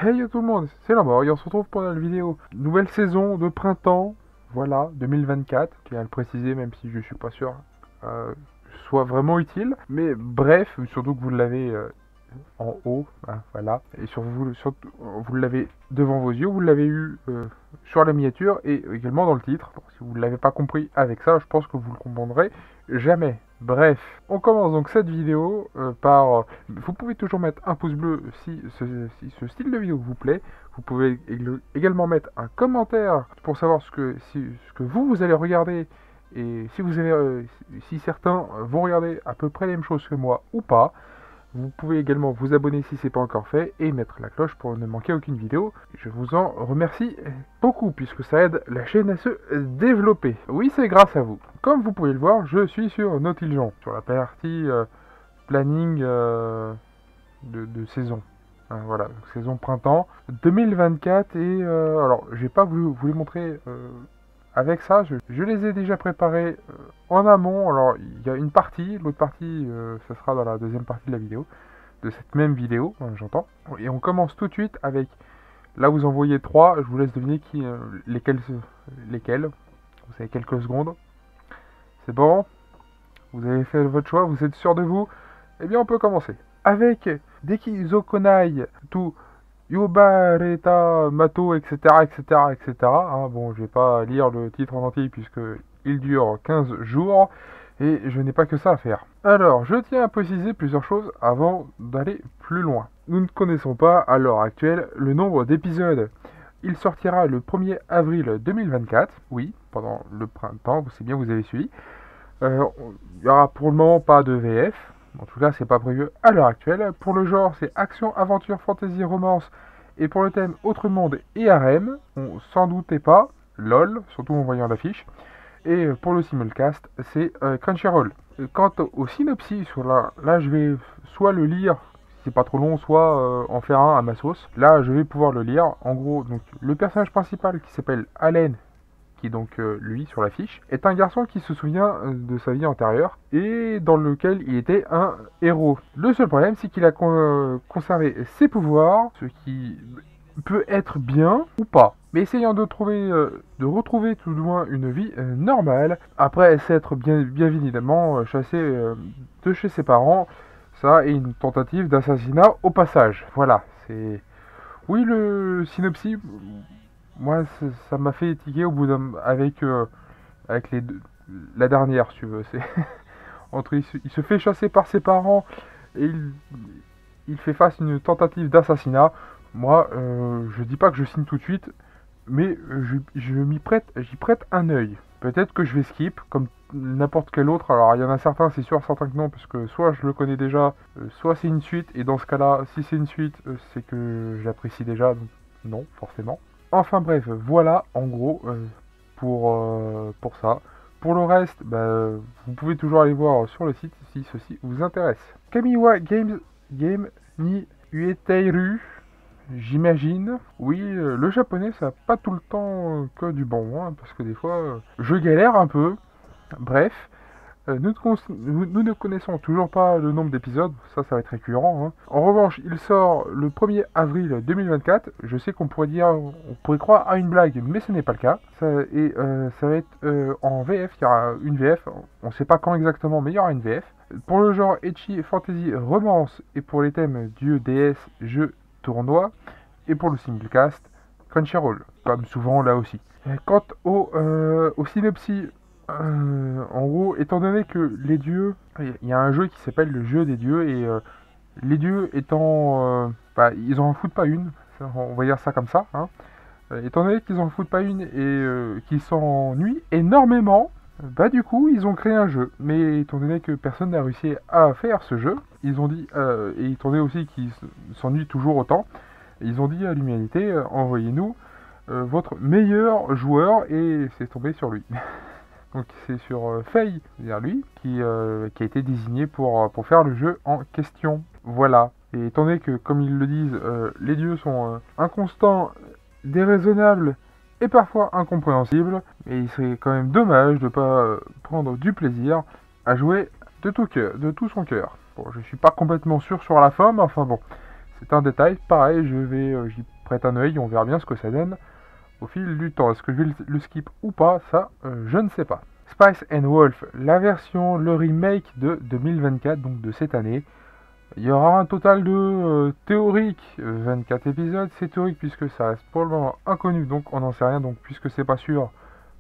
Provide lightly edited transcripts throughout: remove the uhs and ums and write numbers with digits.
Hey tout le monde, c'est la mort et on se retrouve pour la vidéo. Nouvelle saison de printemps, voilà, 2024, qui à le préciser même si je suis pas sûr soit vraiment utile. Mais bref, surtout que vous l'avez en haut, hein, voilà, et surtout, vous l'avez devant vos yeux, vous l'avez eu sur la miniature et également dans le titre. Bon, si vous ne l'avez pas compris avec ça, je pense que vous le comprendrez jamais. Bref, on commence donc cette vidéo par... Vous pouvez toujours mettre un pouce bleu si ce style de vidéo vous plaît. Vous pouvez également mettre un commentaire pour savoir ce que vous allez regarder et si vous avez, si certains vont regarder à peu près les mêmes choses que moi ou pas. Vous pouvez également vous abonner si ce n'est pas encore fait et mettre la cloche pour ne manquer aucune vidéo. Je vous en remercie beaucoup puisque ça aide la chaîne à se développer. Oui, c'est grâce à vous. Comme vous pouvez le voir, je suis sur Nautiljon, sur la partie planning de saison. Hein, voilà, saison printemps 2024 et alors j'ai pas voulu vous les montrer avec ça, je les ai déjà préparés en amont. Alors, il y a une partie, l'autre partie, ça sera dans la deuxième partie de la vidéo, de cette même vidéo, j'entends. Et on commence tout de suite avec, là vous en voyez trois, je vous laisse deviner lesquels. Vous avez quelques secondes. C'est bon? Vous avez fait votre choix, vous êtes sûr de vous? Eh bien, on peut commencer. Avec Deki Zokonai, tout Yobareta Mato, etc., etc., etc. Hein, bon, je vais pas lire le titre en entier puisque il dure 15 jours et je n'ai pas que ça à faire. Alors, je tiens à préciser plusieurs choses avant d'aller plus loin. Nous ne connaissons pas à l'heure actuelle le nombre d'épisodes. Il sortira le 1er avril 2024, oui, pendant le printemps, c'est bien, vous avez suivi. Il n'y aura pour le moment pas de VF, en tout cas, c'est pas prévu à l'heure actuelle. Pour le genre, c'est action, aventure, fantasy, romance. Et pour le thème autre monde et harem, on s'en doutait pas, lol, surtout en voyant l'affiche. Et pour le simulcast, c'est Crunchyroll. Quant au synopsis, là, je vais soit le lire, si c'est pas trop long, soit en faire un à ma sauce. Là, je vais pouvoir le lire. En gros, donc le personnage principal qui s'appelle Allen, qui est donc lui sur l'affiche, est un garçon qui se souvient de sa vie antérieure et dans lequel il était un héros. Le seul problème, c'est qu'il a conservé ses pouvoirs, ce qui peut être bien ou pas. Mais essayant de retrouver tout du moins une vie normale, après s'être bien évidemment chassé de chez ses parents, ça est une tentative d'assassinat au passage. Voilà, c'est... Oui, le synopsis, moi, ça m'a fait étiquer au bout avec la dernière, si tu veux. C'est entre il se fait chasser par ses parents et il fait face à une tentative d'assassinat. Moi, je dis pas que je signe tout de suite, mais j'y prête un œil. Peut-être que je vais skip, comme n'importe quel autre. Alors, il y en a certains, c'est sûr, certains que non, parce que soit je le connais déjà, soit c'est une suite, et dans ce cas-là, si c'est une suite, c'est que j'apprécie déjà, donc non, forcément. Enfin bref, voilà en gros pour ça. Pour le reste, vous pouvez toujours aller voir sur le site si ceci vous intéresse. Kamiwa Game ni Ueteiru, j'imagine. Oui, le japonais ça n'a pas tout le temps que du bon, hein, parce que des fois je galère un peu. Bref, nous ne connaissons toujours pas le nombre d'épisodes, ça va être récurrent. Hein. En revanche, il sort le 1er avril 2024. Je sais qu'on pourrait croire à une blague, mais ce n'est pas le cas. Ça va être en VF, il y aura une VF, on ne sait pas quand exactement, mais il y aura une VF. Pour le genre Ecchi, Fantasy, Romance, et pour les thèmes Dieu, déesse, jeu, tournoi, et pour le simulcast, Crunchyroll, comme souvent là aussi. Quant au synopsis, en gros, étant donné que les dieux, il y a un jeu qui s'appelle le jeu des dieux, et les dieux étant... ils en foutent pas une, on va dire ça comme ça, hein. Étant donné qu'ils en foutent pas une et qu'ils s'ennuient énormément, du coup, ils ont créé un jeu. Mais étant donné que personne n'a réussi à faire ce jeu, ils ont dit, et étant donné aussi qu'ils s'ennuient toujours autant, ils ont dit à l'humanité, envoyez-nous votre meilleur joueur, et c'est tombé sur lui. Donc c'est sur Faye, c'est-à-dire lui, qui a été désigné pour faire le jeu en question. Voilà. Et étant donné que, comme ils le disent, les dieux sont inconstants, déraisonnables et parfois incompréhensibles, mais il serait quand même dommage de ne pas prendre du plaisir à jouer de tout son cœur. Bon, je suis pas complètement sûr sur la fin, mais enfin bon, c'est un détail. Pareil, j'y prête un œil, on verra bien ce que ça donne au fil du temps. Est-ce que je vais le skip ou pas? Ça, je ne sais pas. Spice and Wolf, la version, le remake de 2024, donc de cette année. Il y aura un total de théorique 24 épisodes. C'est théorique puisque ça reste pour le moment inconnu, donc on n'en sait rien. Donc puisque c'est pas sûr,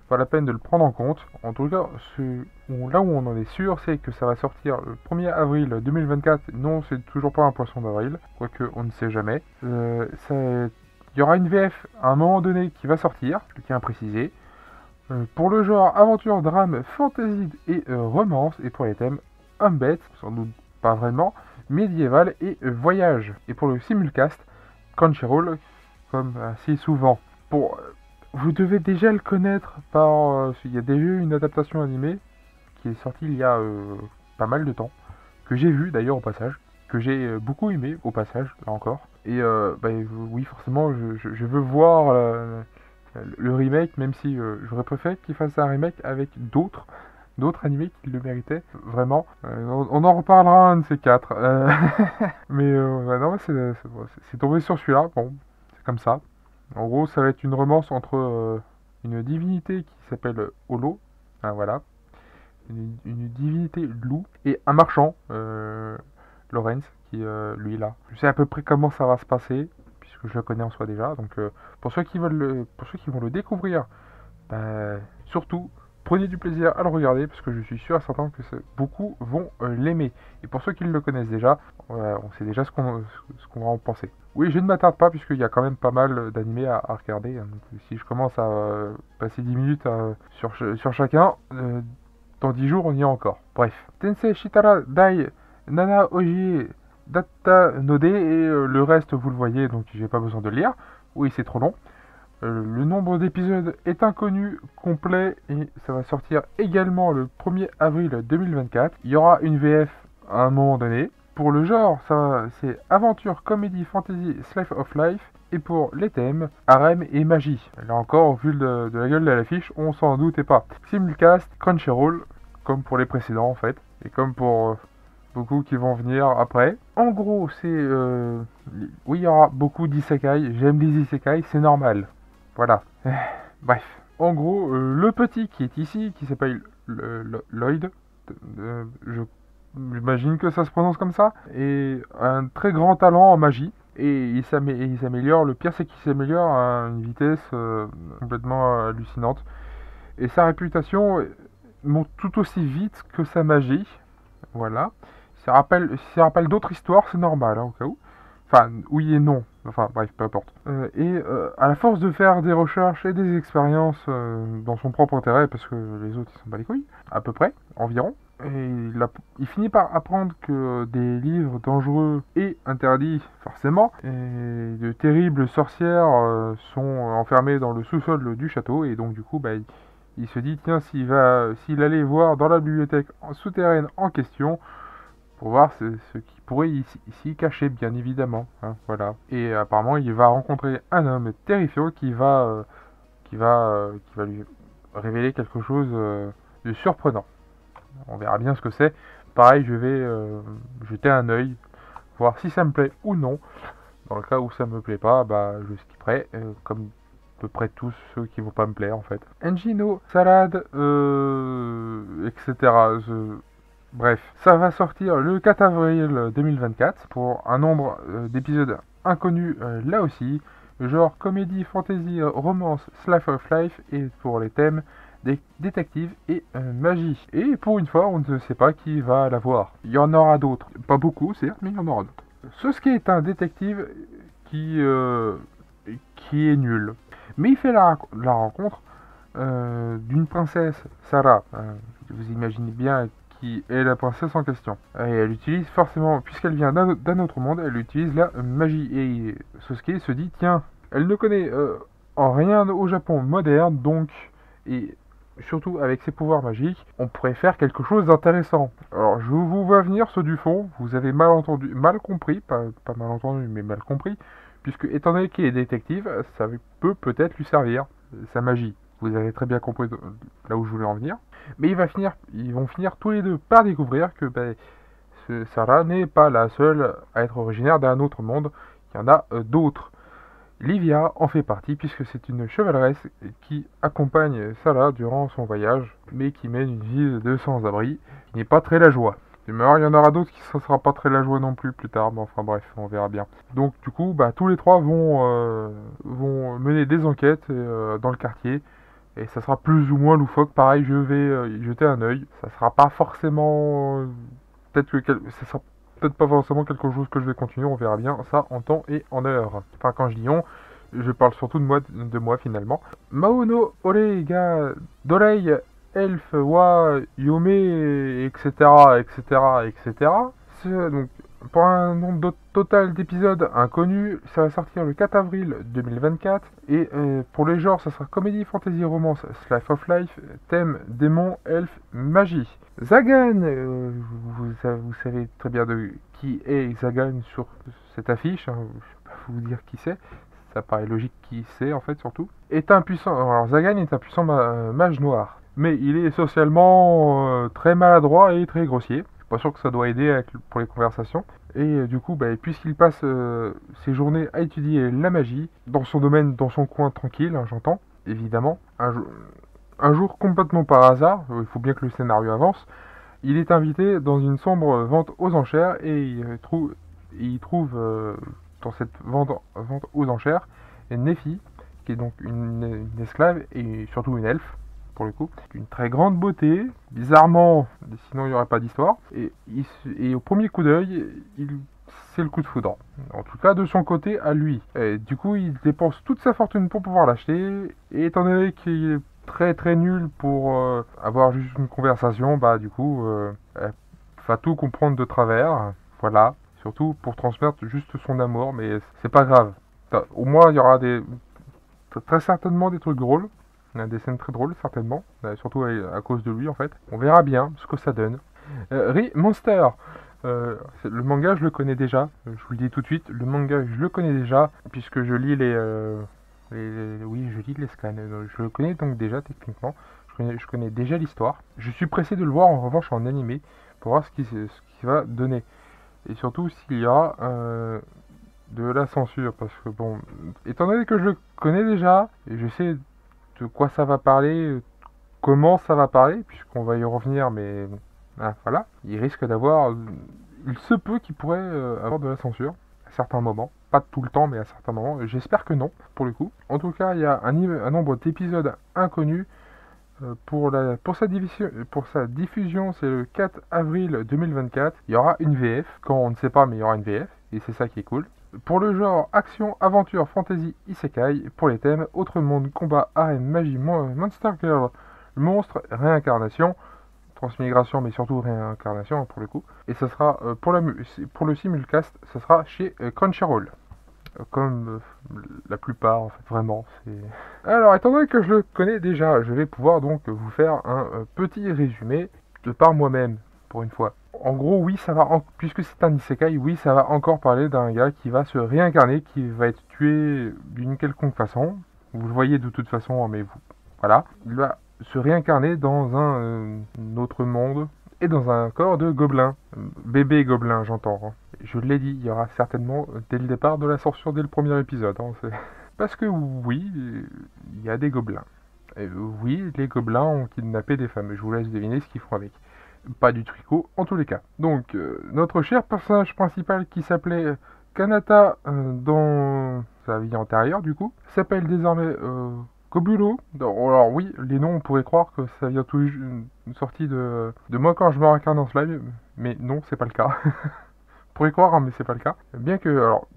pas la peine de le prendre en compte. En tout cas, là où on en est sûr, c'est que ça va sortir le 1er avril 2024. Non, c'est toujours pas un poisson d'avril, quoique on ne sait jamais. Il y aura une VF à un moment donné qui va sortir, je tiens à préciser. Pour le genre aventure, drame, fantasy et romance, et pour les thèmes homme-bête, sans doute pas vraiment, médiéval et voyage. Et pour le simulcast, Crunchyroll, comme assez souvent. Vous devez déjà le connaître par... il y a déjà eu une adaptation animée qui est sortie il y a pas mal de temps, que j'ai vu d'ailleurs au passage, que j'ai beaucoup aimé au passage, là encore. Et oui, forcément, je veux voir le remake, même si j'aurais préféré qu'il fasse un remake avec d'autres animés qui le méritaient vraiment. On en reparlera un de ces quatre. Mais non, c'est tombé sur celui-là. Bon, c'est comme ça. En gros, ça va être une romance entre une divinité qui s'appelle Holo, voilà, une divinité loup, et un marchand, Lorenz, qui lui là. Je sais à peu près comment ça va se passer, puisque je le connais en soi déjà. Donc pour ceux qui vont le découvrir, surtout prenez du plaisir à le regarder, parce que je suis sûr et certain que beaucoup vont l'aimer. Et pour ceux qui le connaissent déjà, on sait déjà ce qu'on va en penser. Oui, je ne m'attarde pas, puisqu'il y a quand même pas mal d'animés à regarder. Donc, si je commence à passer 10 minutes sur chacun, dans 10 jours, on y est encore. Bref. Tensei Shitara Dai Nana Oji Datta Node, et le reste, vous le voyez, donc j'ai pas besoin de le lire. Oui, c'est trop long. Le nombre d'épisodes est inconnu, complet, et ça va sortir également le 1er avril 2024. Il y aura une VF à un moment donné. Pour le genre, c'est aventure, comédie, fantasy, slice of life. Et pour les thèmes, harem et magie. Là encore, au vu de la gueule de l'affiche, on s'en doutait pas. Simulcast, Crunchyroll, comme pour les précédents en fait, et comme pour beaucoup qui vont venir après. En gros, oui, il y aura beaucoup d'isekai. J'aime les isekai, c'est normal. Voilà. Bref. En gros, le petit qui est ici, qui s'appelle Lloyd, j'imagine que ça se prononce comme ça, et un très grand talent en magie. Et il s'améliore. Le pire, c'est qu'il s'améliore à une vitesse complètement hallucinante. Et sa réputation monte tout aussi vite que sa magie. Voilà. Ça rappelle d'autres histoires, c'est normal, au cas où. Enfin, oui et non. Enfin, bref, peu importe. À la force de faire des recherches et des expériences dans son propre intérêt, parce que les autres, ils s'en battent les couilles, à peu près, environ, et il finit par apprendre que des livres dangereux et interdits, forcément, et de terribles sorcières sont enfermées dans le sous-sol du château, et donc du coup, il se dit, tiens, s'il allait voir dans la bibliothèque souterraine en question, pour voir ce qui pourrait s'y cacher, bien évidemment. Voilà. Et apparemment, il va rencontrer un homme terrifiant qui va lui révéler quelque chose de surprenant. On verra bien ce que c'est. Pareil, je vais jeter un œil, voir si ça me plaît ou non. Dans le cas où ça me plaît pas, je skipperai, comme à peu près tous ceux qui vont pas me plaire en fait. Engino, Salade, etc. Bref, ça va sortir le 4 avril 2024 pour un nombre d'épisodes inconnus là aussi. Genre comédie, fantasy, romance, slice of life, et pour les thèmes des détectives et magie. Et pour une fois, on ne sait pas qui va la voir. Il y en aura d'autres. Pas beaucoup, certes, mais il y en aura d'autres. Sasuke est un détective qui est nul. Mais il fait la rencontre d'une princesse, Sarah. Vous imaginez bien qui est la princesse en question. Et elle utilise forcément, puisqu'elle vient d'un autre monde, elle utilise la magie. Et Sasuke se dit, tiens, elle ne connaît en rien au Japon moderne, donc, et surtout avec ses pouvoirs magiques, on pourrait faire quelque chose d'intéressant. Alors, je vous vois venir ceux du fond, vous avez mal compris, pas mal entendu, mais mal compris, puisque étant donné qu'il est détective, ça peut peut-être lui servir, sa magie. Vous avez très bien compris là où je voulais en venir. Mais ils vont finir tous les deux par découvrir que Sarah n'est pas la seule à être originaire d'un autre monde. Il y en a d'autres. Livia en fait partie puisque c'est une chevaleresse qui accompagne Salah durant son voyage, mais qui mène une vie de sans-abri, qui n'est pas très la joie. Mais alors, il y en aura d'autres qui ne sera pas très la joie non plus plus tard, mais enfin bref, on verra bien. Donc du coup, tous les trois vont mener des enquêtes dans le quartier, et ça sera plus ou moins loufoque. Pareil, je vais y jeter un œil. Ça sera pas forcément... ça sera peut-être pas forcément quelque chose que je vais continuer, on verra bien ça en temps et en heure. Enfin, quand je dis on, je parle surtout de moi finalement. Maono, Ole, ga, Dorei, Elf, Wa, Yome, etc., etc., etc. Donc, pour un nombre total d'épisodes inconnus, ça va sortir le 4 avril 2024. Et pour les genres, ça sera comédie, fantasy, romance, slice of life, thème, démon, elf, magie. Zagan, vous savez très bien de qui est Zagan sur cette affiche, hein, je vais pas vous dire qui c'est, ça paraît logique qui c'est en fait surtout. Est un puissant, alors Zagan est un puissant mage noir, mais il est socialement très maladroit et très grossier. Je suis pas sûr que ça doit aider pour les conversations. Et du coup, puisqu'il passe ses journées à étudier la magie, dans son domaine, dans son coin tranquille, hein, j'entends, évidemment, un jour, complètement par hasard, il faut bien que le scénario avance, il est invité dans une sombre vente aux enchères et il trouve dans cette vente aux enchères Nefi, qui est donc une esclave et surtout une elfe, pour le coup, d'une très grande beauté, bizarrement, sinon il n'y aurait pas d'histoire, et au premier coup d'œil, c'est le coup de foudre. En tout cas, de son côté, à lui. Et du coup, il dépense toute sa fortune pour pouvoir l'acheter, et étant donné qu'il est très très nul pour avoir juste une conversation, du coup, elle va tout comprendre de travers, voilà. Surtout pour transmettre juste son amour, mais c'est pas grave. Au moins, il y aura très certainement des trucs drôles. Des scènes très drôles, certainement. Surtout à cause de lui, en fait. On verra bien ce que ça donne. Monster. Le manga, je le connais déjà. Je vous le dis tout de suite. Le manga, je le connais déjà. Puisque je lis oui, je lis les scans. Je le connais donc déjà, techniquement. Je connais déjà l'histoire. Je suis pressé de le voir, en revanche, en animé. Pour voir ce qui va donner. Et surtout, s'il y a de la censure. Parce que, bon, étant donné que je le connais déjà, et je sais de quoi ça va parler, comment ça va parler, puisqu'on va y revenir, mais voilà, il risque d'avoir, il se peut qu'il pourrait avoir de la censure à certains moments, pas tout le temps, mais à certains moments. J'espère que non, pour le coup. En tout cas, il y a un nombre d'épisodes inconnus. Pour sa diffusion, c'est le 4 avril 2024. Il y aura une VF, quand on ne sait pas, mais il y aura une VF, et c'est ça qui est cool. Pour le genre action, aventure, fantasy, isekai, pour les thèmes autre monde, combat, harem, magie, monster girl, monstre, réincarnation, transmigration, mais surtout réincarnation pour le coup. Et ça sera pour le simulcast, ça sera chez Crunchyroll. Comme la plupart, en fait, vraiment. Alors, étant donné que je le connais déjà, je vais pouvoir donc vous faire un petit résumé de par moi-même, pour une fois. En gros, oui, puisque c'est un isekai, oui, ça va encore parler d'un gars qui va se réincarner, qui va être tué d'une quelconque façon. Vous le voyez de toute façon, mais voilà. Il va se réincarner dans un autre monde et dans un corps de gobelin. Bébé gobelin, j'entends. Hein. Je l'ai dit, il y aura certainement dès le départ de la censure dès le premier épisode. Hein, parce que oui, il y a des gobelins. Et oui, les gobelins ont kidnappé des femmes. Je vous laisse deviner ce qu'ils font avec. Pas du tricot, en tous les cas. Donc, notre cher personnage principal qui s'appelait Kanata dans sa vie antérieure, du coup, s'appelle désormais Kobulo. Alors oui, les noms, on pourrait croire que ça vient tout une sortie de moi quand je me réincarne dans ce live, mais non, c'est pas le cas. On pourrait croire, hein, mais c'est pas le cas. Bien que, alors,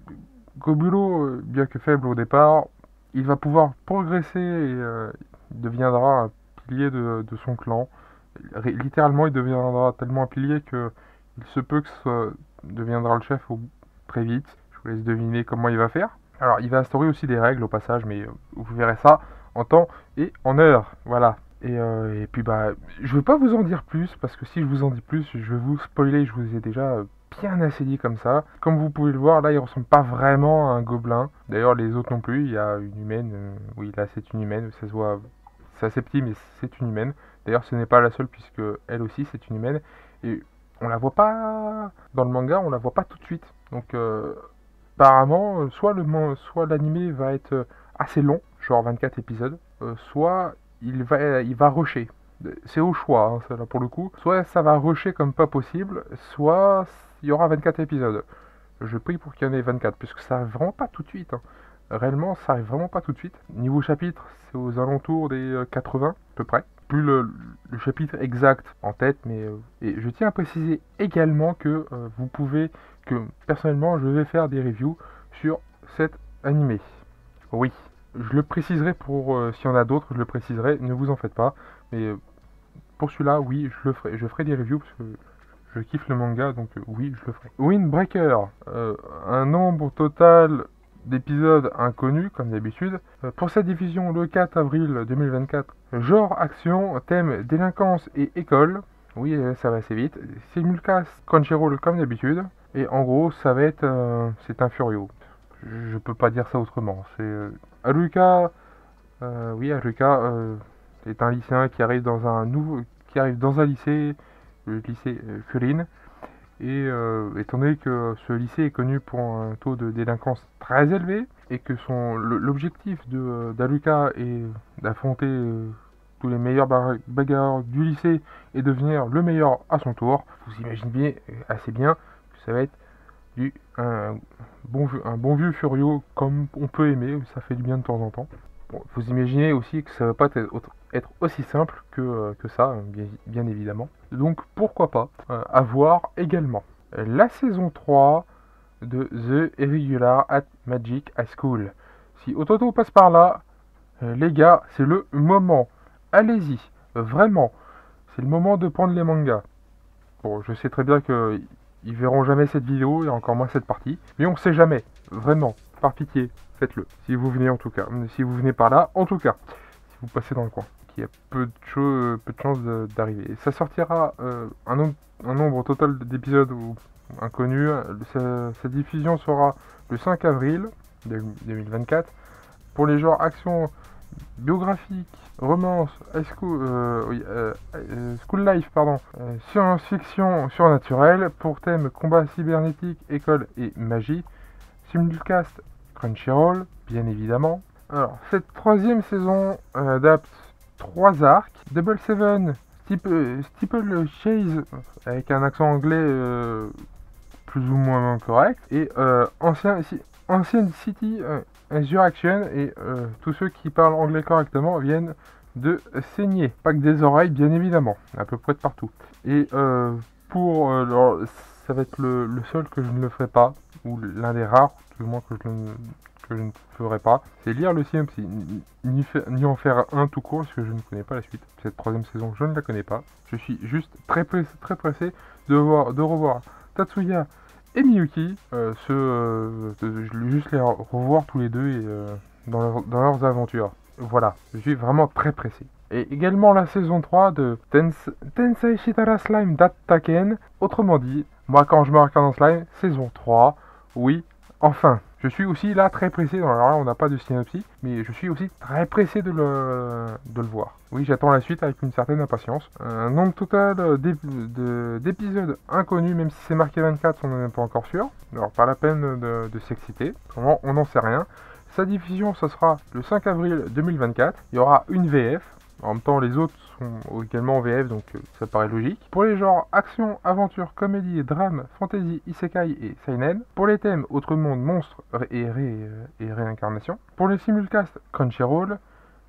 Kobulo, bien que faible au départ, il va pouvoir progresser et il deviendra un pilier de son clan. Littéralement, il deviendra tellement un pilier que il se peut que ce deviendra le chef très vite. Je vous laisse deviner comment il va faire. Alors, il va instaurer aussi des règles au passage, mais vous verrez ça en temps et en heure. Voilà. Et puis, je vais pas vous en dire plus, parce que si je vous en dis plus, je vais vous spoiler. Je vous ai déjà bien assez dit comme ça. Comme vous pouvez le voir, là, il ressemble pas vraiment à un gobelin. D'ailleurs, les autres non plus. Il y a une humaine. Oui, là, c'est une humaine. Ça se voit. C'est assez petit, mais c'est une humaine. D'ailleurs, ce n'est pas la seule, puisque elle aussi, c'est une humaine. Et on la voit pas dans le manga, on la voit pas tout de suite. Donc, apparemment, soit l'animé va être assez long, genre 24 épisodes, soit il va rusher. C'est au choix, hein, ça, là, pour le coup. Soit ça va rusher comme pas possible, soit il y aura 24 épisodes. Je prie pour qu'il y en ait 24, puisque ça arrive vraiment pas tout de suite, hein. Réellement, ça arrive vraiment pas tout de suite. Niveau chapitre, c'est aux alentours des 80, à peu près. Plus le chapitre exact en tête, mais et je tiens à préciser également que vous pouvez, que personnellement, je vais faire des reviews sur cet animé. Oui, je le préciserai pour s'il y en a d'autres, je le préciserai, ne vous en faites pas. Mais pour celui-là, oui, je ferai des reviews parce que je kiffe le manga, donc oui, je le ferai. Windbreaker, un nombre total d'épisodes inconnus, comme d'habitude. Pour cette diffusion le 4 avril 2024, genre action, thème délinquance et école. Oui, ça va assez vite. Simulcast Crunchyroll comme d'habitude. Et en gros, ça va être... c'est un furio. Je peux pas dire ça autrement. C'est... Haruka... oui, Haruka est un lycéen qui arrive dans un lycée, le lycée Furin. Et étant donné que ce lycée est connu pour un taux de délinquance très élevé, et que l'objectif d'Aluka est d'affronter tous les meilleurs bagarreurs du lycée et devenir le meilleur à son tour, vous imaginez bien, assez bien que ça va être un bon vieux Furio comme on peut aimer, ça fait du bien de temps en temps. Bon, vous imaginez aussi que ça ne va pas être aussi simple que ça, bien évidemment. Donc pourquoi pas à voir également. La saison 3 de The Irregular at Magic High School. Si Ototo passe par là, les gars, c'est le moment. Allez-y, vraiment. C'est le moment de prendre les mangas. Bon, je sais très bien que ils verront jamais cette vidéo et encore moins cette partie. Mais on sait jamais. Vraiment. Par pitié, faites-le. Si vous venez en tout cas. Si vous venez par là, en tout cas. Si vous passez dans le coin. Il y a peu de chances d'arriver. Ça sortira un nombre total d'épisodes inconnus. Sa diffusion sera le 5 avril 2024. Pour les genres action biographique, romance, school life, pardon, science-fiction surnaturelle, pour thème combat cybernétique, école et magie, simulcast Crunchyroll, bien évidemment. Alors, cette troisième saison adapte 3 arcs, Double Seven, Steeple Chase, avec un accent anglais plus ou moins correct, et Ancienne City Insurrection, et tous ceux qui parlent anglais correctement viennent de saigner. Pas que des oreilles, bien évidemment, à peu près de partout. Et alors, ça va être le seul que je ne le ferai pas, ou l'un des rares, du moins que je ne ferai pas, c'est lire le synopsis, ni en faire un tout court, parce que je ne connais pas la suite. Cette troisième saison, je ne la connais pas. Je suis juste très pressé de revoir Tatsuya et Miyuki, juste les revoir tous les deux et, dans leurs aventures. Voilà, je suis vraiment très pressé. Et également la saison 3 de Tensei Shitara Slime Dattaken. Autrement dit, moi quand je me regarde en slime, saison 3, oui, enfin. Je suis aussi là très pressé, alors là on n'a pas de synopsis, mais je suis aussi très pressé de le voir. Oui, j'attends la suite avec une certaine impatience. Un nombre total d'épisodes inconnus, même si c'est marqué 24, on n'en est pas encore sûr. Alors pas la peine de s'exciter, vraiment on n'en sait rien. Sa diffusion, ce sera le 5 avril 2024. Il y aura une VF. En même temps, les autres sont également en VF, donc ça paraît logique. Pour les genres action, aventure, comédie, drame, fantasy, isekai et seinen. Pour les thèmes autre monde, monstres et réincarnation. Pour les simulcasts Crunchyroll.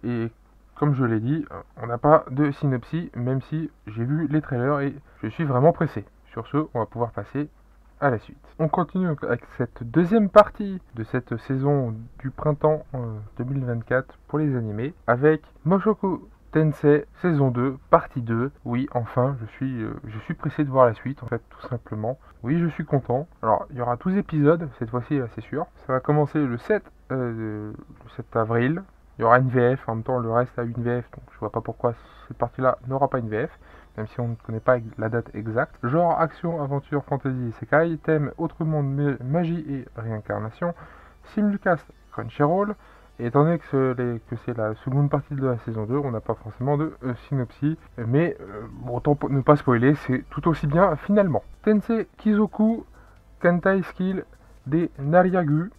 Et comme je l'ai dit, on n'a pas de synopsis, même si j'ai vu les trailers et je suis vraiment pressé. Sur ce, on va pouvoir passer à la suite. On continue avec cette deuxième partie de cette saison du printemps 2024 pour les animés, avec Mushoku Tensei saison 2, partie 2. Oui, enfin, je suis pressé de voir la suite, en fait, tout simplement. Oui, je suis content. Alors, il y aura 12 épisodes, cette fois-ci, c'est sûr. Ça va commencer le 7 avril. Il y aura une VF, en même temps, le reste a une VF, donc je vois pas pourquoi cette partie-là n'aura pas une VF. Même si on ne connaît pas la date exacte. Genre action, aventure, fantasy, isekai. Thème autre monde, magie et réincarnation. Simulcast Crunchyroll. Et étant donné que c'est la seconde partie de la saison 2, on n'a pas forcément de synopsis. Mais autant ne pas spoiler, c'est tout aussi bien finalement. Tensei Kizoku Kantai Skill des Nariagu,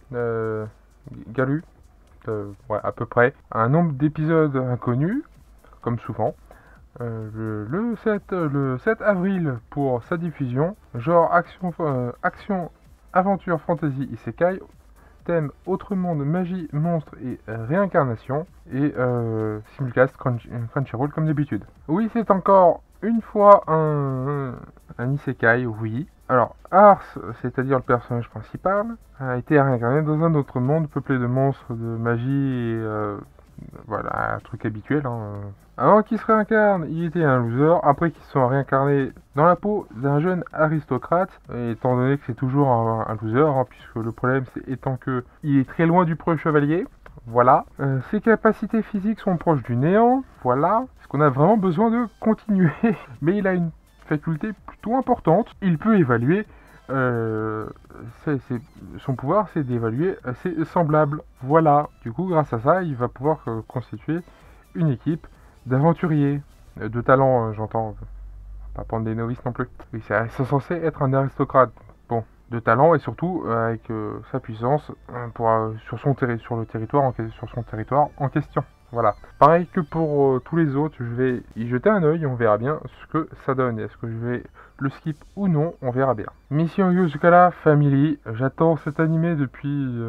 Galu, ouais, à peu près. Un nombre d'épisodes inconnus, comme souvent. Le 7 avril pour sa diffusion. Genre action, aventure, fantasy, isekai. Thème autre monde, magie, monstre et réincarnation. Et simulcast Crunchyroll comme d'habitude. Oui, c'est encore une fois un isekai, oui. Alors, Ars, c'est-à-dire le personnage principal, a été réincarné dans un autre monde peuplé de monstres, de magie et voilà, un truc habituel. Avant qu'il se réincarne, il était un loser. Après qu'il soit réincarné dans la peau d'un jeune aristocrate, et étant donné que c'est toujours un loser, puisque le problème c'est étant que il est très loin du preux chevalier. Voilà. Ses capacités physiques sont proches du néant. Voilà. Est-ce qu'on a vraiment besoin de continuer? Mais il a une faculté plutôt importante. Il peut évaluer. Son pouvoir, c'est d'évaluer ses semblables. Voilà. Du coup, grâce à ça, il va pouvoir constituer une équipe d'aventuriers, de talent, j'entends. Pas prendre des novices non plus. Oui, c'est censé être un aristocrate. Bon, de talent et surtout avec sa puissance sur le territoire sur son territoire en question. Voilà. Pareil que pour tous les autres, je vais y jeter un œil et on verra bien ce que ça donne. Est-ce que je vais le skip ou non, on verra bien. Mission Yuzukala Family, j'attends cet animé depuis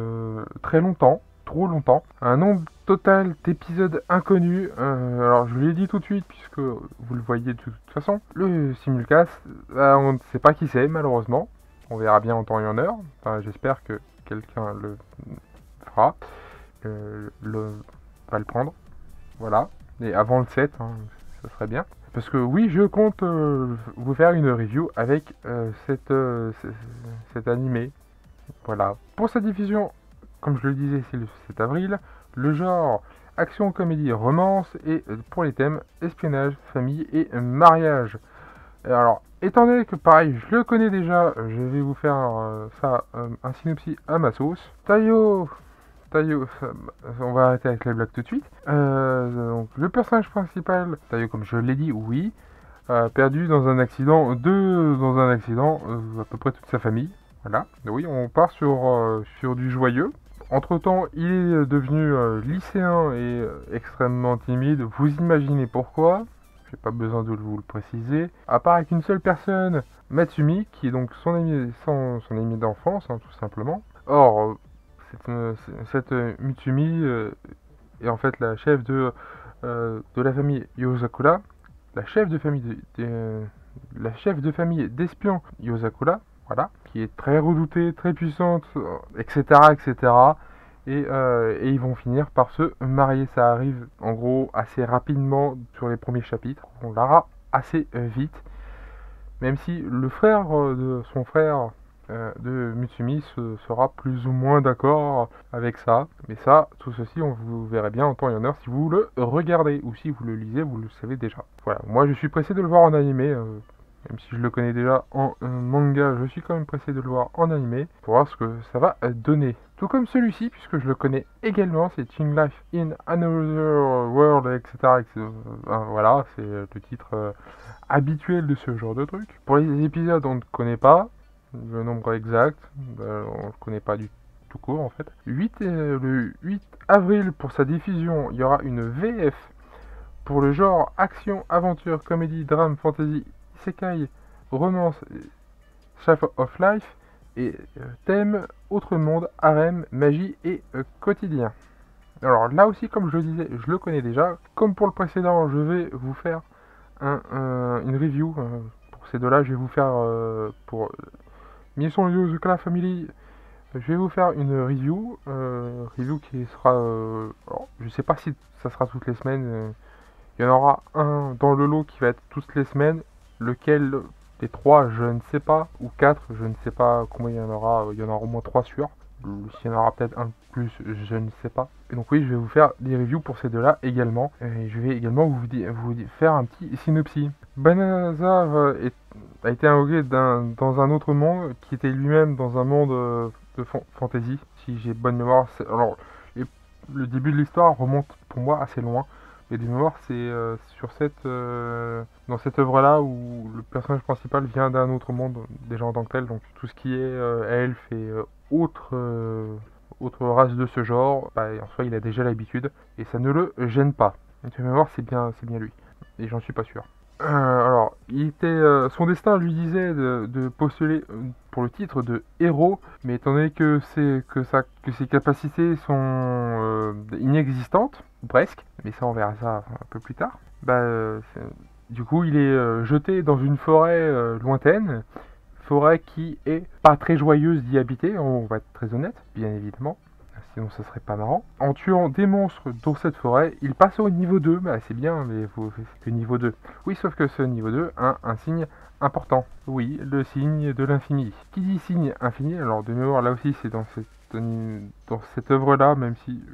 très longtemps. Trop longtemps. Un nombre total d'épisodes inconnus. Alors je l'ai dit tout de suite puisque vous le voyez de toute façon. Le simulcast, on ne sait pas qui c'est malheureusement. On verra bien en temps et en heure. Enfin, j'espère que quelqu'un le fera. Va le prendre. Voilà. Et avant le 7, ça serait bien. Parce que oui, je compte vous faire une review avec cet animé. Voilà. Pour sa diffusion, comme je le disais, c'est le 7 avril. Le genre action, comédie, romance. Et pour les thèmes espionnage, famille et mariage. Alors, étant donné que pareil, je le connais déjà, je vais vous faire un synopsis à ma sauce. Tayo, on va arrêter avec la blague tout de suite. Donc, le personnage principal, Tayo, comme je l'ai dit, oui, perdu dans un accident, à peu près toute sa famille. Voilà, oui, on part sur du joyeux. Entre-temps, il est devenu lycéen et extrêmement timide. Vous imaginez pourquoi? J'ai pas besoin de vous le préciser. À part avec une seule personne, Matsumi, qui est donc son ami d'enfance, tout simplement. Or, cette Mitsumi est en fait la chef de la famille Yozakura, la chef de famille d'espions Yozakura, voilà, qui est très redoutée, très puissante, etc., etc. Et ils vont finir par se marier. Ça arrive en gros assez rapidement sur les premiers chapitres. On l'aura assez vite. Même si le frère de son frère de Mutsumi sera plus ou moins d'accord avec ça. Mais ça, tout ceci, vous verrez bien en temps et en heure si vous le regardez. Ou si vous le lisez, vous le savez déjà. Voilà, moi je suis pressé de le voir en animé. Même si je le connais déjà en manga, je suis quand même pressé de le voir en animé pour voir ce que ça va donner. Tout comme celui-ci, puisque je le connais également, c'est Ching Life in Another World, etc. Voilà, c'est le titre habituel de ce genre de truc. Pour les épisodes, on ne connaît pas le nombre exact, on ne le connaît pas du tout court en fait. Le 8 avril, pour sa diffusion, il y aura une VF pour le genre action, aventure, comédie, drame, fantasy, isekai, romance, Shaft of Life et thème autre monde, harem, magie et quotidien. Alors là aussi, comme je le disais, je le connais déjà. Comme pour le précédent, je vais vous faire une review. Pour ces deux-là, je vais vous faire pour Mission Yuzukala Family. Je vais vous faire une review qui sera. Alors, je sais pas si ça sera toutes les semaines. Il y en aura un dans le lot qui va être toutes les semaines. Lequel des trois, je ne sais pas. Ou quatre, je ne sais pas combien il y en aura. Il y en aura au moins trois sûrs. S'il y en aura peut-être un plus, je ne sais pas. Et donc oui, je vais vous faire des reviews pour ces deux-là également. Et je vais également vous faire un petit synopsis. Banazar a été invoqué dans un autre monde qui était lui-même dans un monde de fantasy. Si j'ai bonne mémoire. Alors, le début de l'histoire remonte pour moi assez loin. Mais de mémoire, c'est dans cette œuvre-là où le le personnage principal vient d'un autre monde déjà en tant que tel, donc tout ce qui est elfe et autre race de ce genre, bah, en soi il a déjà l'habitude et ça ne le gêne pas. Donc tu vas voir, c'est bien lui, et j'en suis pas sûr. Alors, son destin lui disait de postuler pour le titre de héros, mais étant donné que ses capacités sont inexistantes, ou presque, mais ça on verra ça un peu plus tard, bah, du coup il est jeté dans une forêt lointaine, forêt qui est pas très joyeuse d'y habiter, on va être très honnête, bien évidemment. Sinon ça serait pas marrant. En tuant des monstres dans cette forêt, il passe au niveau 2. Bah c'est bien, mais c'est le niveau 2. Oui, sauf que ce niveau 2 a un signe important. Oui, le signe de l'infini. Qui dit signe infini, alors de mémoire là aussi c'est dans cette œuvre-là, même si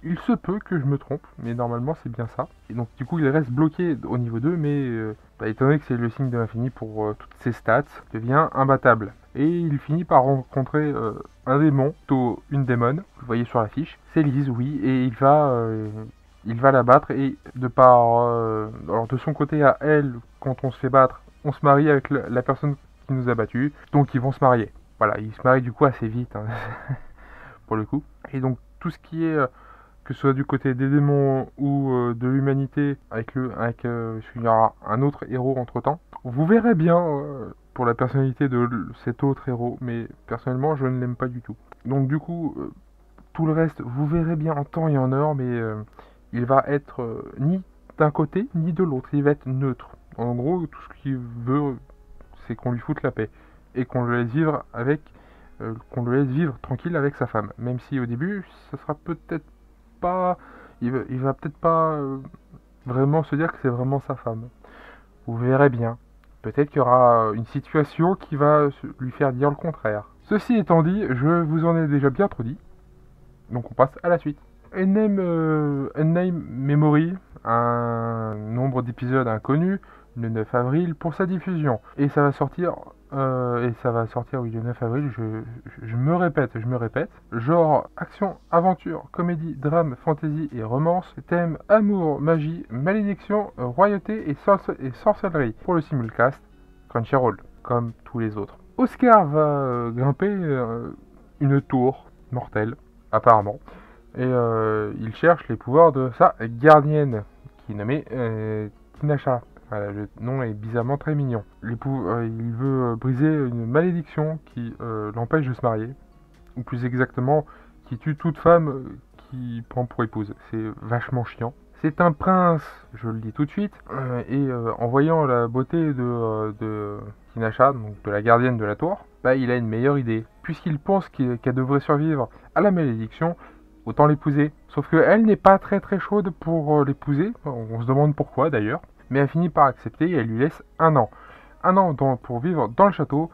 il se peut que je me trompe, mais normalement c'est bien ça. Et donc du coup il reste bloqué au niveau 2, mais étant donné que c'est le signe de l'infini pour toutes ses stats, il devient imbattable. Et il finit par rencontrer un démon, plutôt une démone, vous voyez sur l'affiche. C'est Lise, oui, et il va la battre, et alors de son côté à elle, quand on se fait battre, on se marie avec la personne qui nous a battu, donc ils vont se marier. Voilà, ils se marient du coup assez vite, hein, pour le coup. Et donc tout ce qui est que ce soit du côté des démons ou de l'humanité, il y aura un autre héros entre temps. Vous verrez bien pour la personnalité de cet autre héros, mais personnellement je ne l'aime pas du tout. Donc du coup, tout le reste, vous verrez bien en temps et en heure, mais il va être ni d'un côté ni de l'autre, il va être neutre. En gros, tout ce qu'il veut, c'est qu'on lui foute la paix et qu'on le laisse vivre tranquille avec sa femme. Même si au début, ça sera peut-être pas, il va peut-être pas vraiment se dire que c'est vraiment sa femme. Vous verrez bien. Peut-être qu'il y aura une situation qui va lui faire dire le contraire. Ceci étant dit, je vous en ai déjà bien trop dit. Donc on passe à la suite. Unnamed Memory, un nombre d'épisodes inconnu, le 9 avril pour sa diffusion. Et ça va sortir, oui, le 9 avril, je me répète. Genre action, aventure, comédie, drame, fantasy et romance. Thème amour, magie, malédiction, royauté et sorcellerie. Pour le simulcast, Crunchyroll, comme tous les autres. Oscar va grimper une tour mortelle, apparemment. Et il cherche les pouvoirs de sa gardienne, qui est nommée Tinasha. Voilà, le nom est bizarrement très mignon. Il veut briser une malédiction qui l'empêche de se marier, ou plus exactement, qui tue toute femme qui prend pour épouse. C'est vachement chiant. C'est un prince, je le dis tout de suite, et en voyant la beauté de Tinasha, donc de la gardienne de la tour, bah, il a une meilleure idée. Puisqu'il pense qu'elle devrait survivre à la malédiction, autant l'épouser. Sauf qu'elle n'est pas très chaude pour l'épouser, on se demande pourquoi d'ailleurs, mais elle finit par accepter et elle lui laisse un an. Pour vivre dans le château,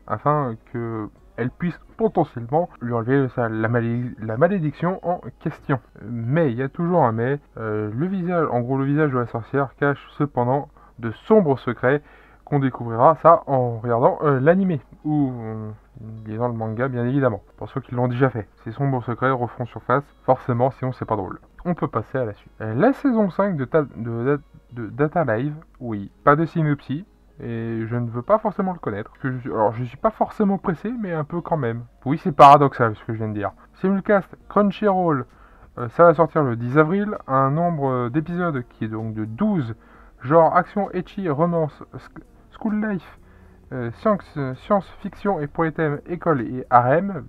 afin qu'elle puisse potentiellement lui enlever la malédiction en question. Mais, il y a toujours un mais, le visage de la sorcière cache cependant de sombres secrets qu'on découvrira ça en regardant l'animé, ou lisant le manga bien évidemment, pour ceux qui l'ont déjà fait. Ces sombres secrets refont surface, forcément, sinon c'est pas drôle. On peut passer à la suite. La saison 5 de Data Live, oui, pas de synopsis, et je ne veux pas forcément le connaître. Alors je suis pas forcément pressé, mais un peu quand même. Oui, c'est paradoxal ce que je viens de dire. Simulcast Crunchyroll, ça va sortir le 10 avril, un nombre d'épisodes qui est donc de 12, genre action, ecchi, romance, school life, science-fiction et pour les thèmes école et harem.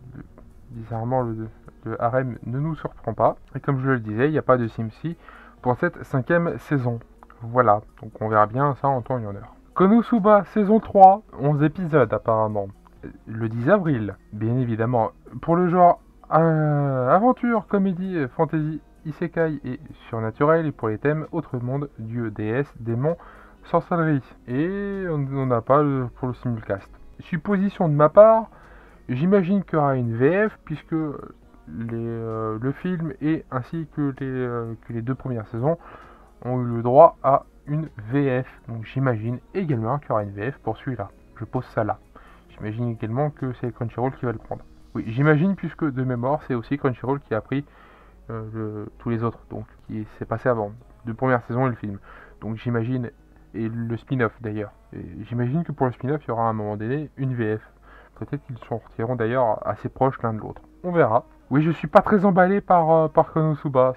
Bizarrement, le harem ne nous surprend pas. Et comme je le disais, il n'y a pas de Simsi pour cette 5e saison. Voilà, donc on verra bien ça en temps et en heure. Konosuba saison 3, 11 épisodes apparemment. Le 10 avril, bien évidemment. Pour le genre aventure, comédie, fantasy, isekai et surnaturel. Et pour les thèmes autre monde, dieu, déesse, démon, sorcellerie. Et on n'a pas pour le simulcast. Supposition de ma part, j'imagine qu'il y aura une VF puisque le film et ainsi que les 2 premières saisons ont eu le droit à une VF. Donc j'imagine également qu'il y aura une VF pour celui-là. Je pose ça là. J'imagine également que c'est Crunchyroll qui va le prendre. Oui, j'imagine puisque de mémoire c'est aussi Crunchyroll qui a pris tous les autres. Donc qui s'est passé avant. 2 premières saisons et le film. Donc j'imagine et le spin-off d'ailleurs. Et j'imagine que pour le spin-off, il y aura à un moment donné une VF. Peut-être qu'ils sortiront d'ailleurs assez proches l'un de l'autre. On verra. Oui, je suis pas très emballé par Konosuba.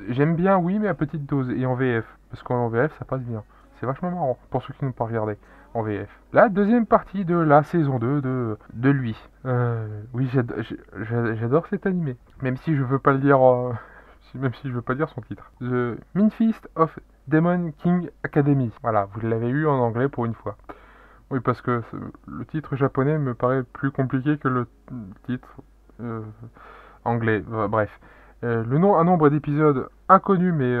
J'aime bien, oui, mais à petite dose et en VF. Parce qu'en VF, ça passe bien. C'est vachement marrant pour ceux qui n'ont pas regardé en VF. La deuxième partie de la saison 2 de lui. Oui, j'adore cet animé. Même si je veux pas le dire, même si je veux pas dire son titre. The Minfist of Demon King Academy. Voilà, vous l'avez eu en anglais pour une fois. Oui, parce que le titre japonais me paraît plus compliqué que le titre anglais. Bref. Le nom, un nombre d'épisodes inconnus, mais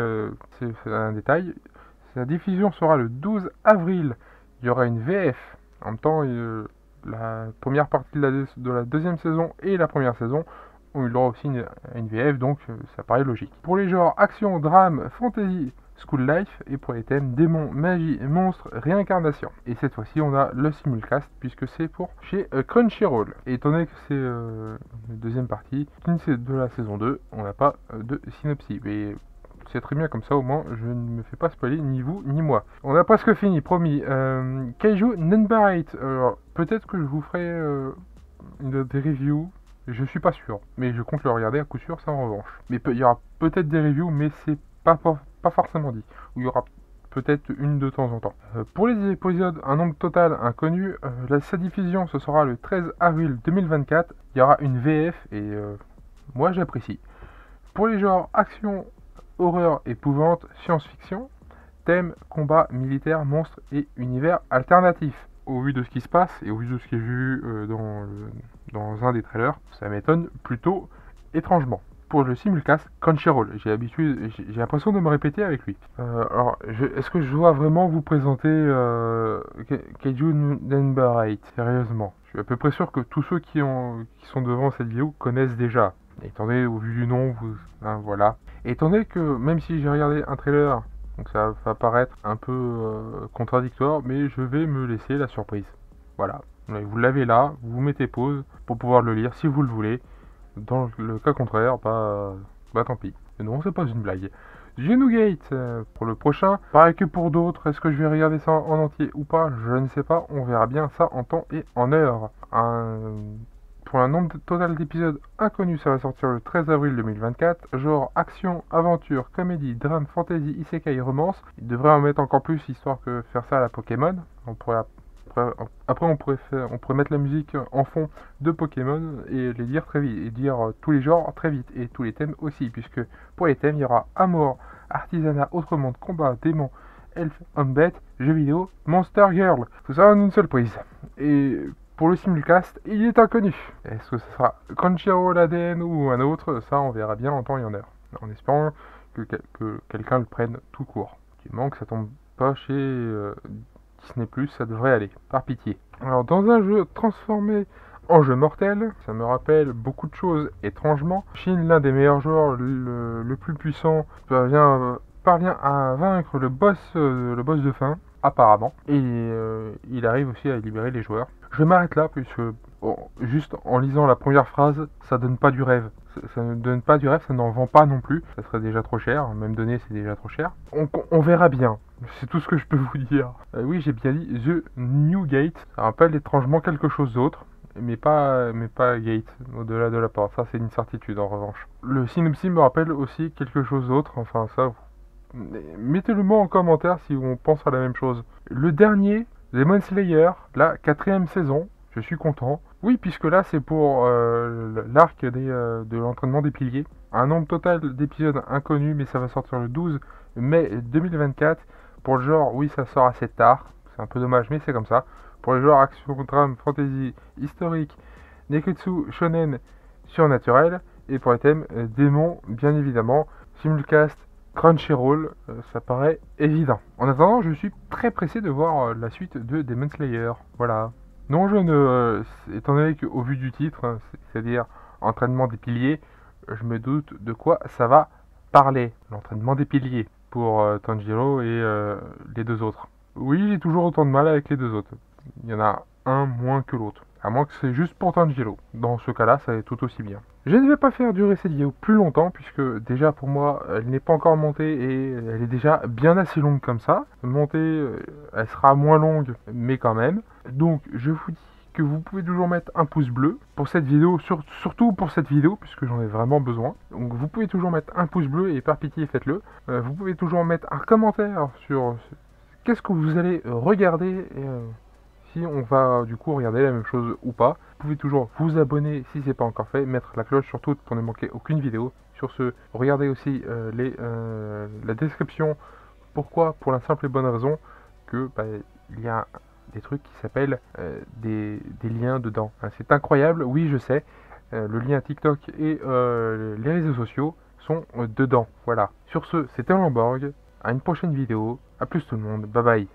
c'est un détail. Sa diffusion sera le 12 avril. Il y aura une VF. En même temps, la première partie de la deuxième saison et la première saison, il y aura aussi une VF, donc ça paraît logique. Pour les genres action, drame, fantasy, school life, et pour les thèmes démons, magie, monstres, réincarnation. Et cette fois-ci, on a le simulcast, puisque c'est pour chez Crunchyroll. Et étant donné que c'est la deuxième partie de la saison 2, on n'a pas de synopsis. Mais c'est très bien comme ça, au moins je ne me fais pas spoiler ni vous ni moi. On a presque fini, promis. Kaiju Number 8. Alors peut-être que je vous ferai des reviews. Je suis pas sûr, mais je compte le regarder à coup sûr, ça en revanche. Mais il y aura peut-être des reviews, mais c'est pas forcément dit. Ou il y aura peut-être une de temps en temps. Pour les épisodes, un nombre total inconnu, sa diffusion ce sera le 13 avril 2024. Il y aura une VF et moi j'apprécie. Pour les genres action, horreur, épouvante, science-fiction, thème, combat, militaire, monstre et univers alternatif. Au vu de ce qui se passe et au vu de ce que j'ai vu dans un des trailers, ça m'étonne plutôt étrangement. Pour le simulcast, Crunchyroll, j'ai l'impression de me répéter avec lui. Alors, est-ce que je dois vraiment vous présenter Keiju Number 8 sérieusement? Je suis à peu près sûr que tous ceux qui sont devant cette vidéo connaissent déjà. Étant donné, au vu du nom, voilà. Étant donné que, même si j'ai regardé un trailer, donc ça va paraître un peu contradictoire, mais je vais me laisser la surprise. Voilà. Vous l'avez là, vous mettez pause pour pouvoir le lire si vous le voulez. Dans le cas contraire, bah tant pis. Mais non, c'est pas une blague. Genugate pour le prochain. Pareil que pour d'autres, est-ce que je vais regarder ça en entier ou pas? Je ne sais pas. On verra bien ça en temps et en heure. Pour un nombre total d'épisodes inconnus, ça va sortir le 13 avril 2024. Genre action, aventure, comédie, drame, fantasy, isekai, romance. Il devrait en mettre encore plus, histoire que faire ça à la Pokémon. Après, on pourrait mettre la musique en fond de Pokémon et les dire très vite. Et dire tous les genres très vite. Et tous les thèmes aussi. Puisque pour les thèmes, il y aura amour, artisanat, autre monde, combat, démon, elfe, homme bête, jeux vidéo, Monster Girl. Tout ça en une seule prise. Et pour le simulcast, il est inconnu. Est-ce que ce sera Crunchyroll ADN ou un autre? Ça, on verra bien en temps et en heure. En espérant que quelqu'un le prenne tout court. Du moment que ça tombe pas chez Disney+, ça devrait aller. Par pitié. Alors, dans un jeu transformé en jeu mortel, ça me rappelle beaucoup de choses étrangement. Shin, l'un des meilleurs joueurs, le plus puissant, parvient à vaincre le boss de fin, apparemment. Et il arrive aussi à libérer les joueurs. Je m'arrête là, puisque juste en lisant la première phrase, ça donne pas du rêve. Ça ne donne pas du rêve, ça n'en vend pas non plus. Ça serait déjà trop cher, même donné c'est déjà trop cher. On verra bien. C'est tout ce que je peux vous dire. Oui, j'ai bien dit The New Gate. Ça rappelle étrangement quelque chose d'autre. Mais pas Gate, au-delà de la porte. Ça, c'est une certitude en revanche. Le synopsis me rappelle aussi quelque chose d'autre. Enfin, ça, mettez-le moi en commentaire si on pense à la même chose. Le dernier, Demon Slayer, la 4ème saison. Je suis content. Oui, puisque là, c'est pour l'arc de l'entraînement des piliers. Un nombre total d'épisodes inconnus, mais ça va sortir le 12 mai 2024. Pour le genre, oui, ça sort assez tard. C'est un peu dommage, mais c'est comme ça. Pour les genres action, drame, fantasy, historique, neketsu, shonen, surnaturel. Et pour les thèmes, démons, bien évidemment. Simulcast, Crunchyroll, ça paraît évident. En attendant, je suis très pressé de voir la suite de Demon Slayer. Voilà. Non, étant donné qu'au vu du titre, hein, c'est-à-dire entraînement des piliers, je me doute de quoi ça va parler. L'entraînement des piliers pour Tanjiro et les deux autres. Oui, j'ai toujours autant de mal avec les deux autres. Il y en a un moins que l'autre. À moins que c'est juste pour Tanjiro. Dans ce cas-là, ça est tout aussi bien. Je ne vais pas faire durer cette vidéo plus longtemps puisque déjà pour moi elle n'est pas encore montée et elle est déjà bien assez longue comme ça. Montée, elle sera moins longue mais quand même. Donc je vous dis que vous pouvez toujours mettre un pouce bleu pour cette vidéo, surtout pour cette vidéo puisque j'en ai vraiment besoin. Donc vous pouvez toujours mettre un pouce bleu et par pitié faites-le. Vous pouvez toujours mettre un commentaire sur qu'est-ce que vous allez regarder et, si on va du coup regarder la même chose ou pas. Vous pouvez toujours vous abonner si c'est pas encore fait, mettre la cloche sur toutes pour ne manquer aucune vidéo. Sur ce, regardez aussi la description. Pourquoi? Pour la simple et bonne raison que il y a des trucs qui s'appellent des liens dedans. Hein, c'est incroyable, oui je sais. Le lien TikTok et les réseaux sociaux sont dedans. Voilà. Sur ce, c'était Lamborg. À une prochaine vidéo. A plus tout le monde. Bye bye.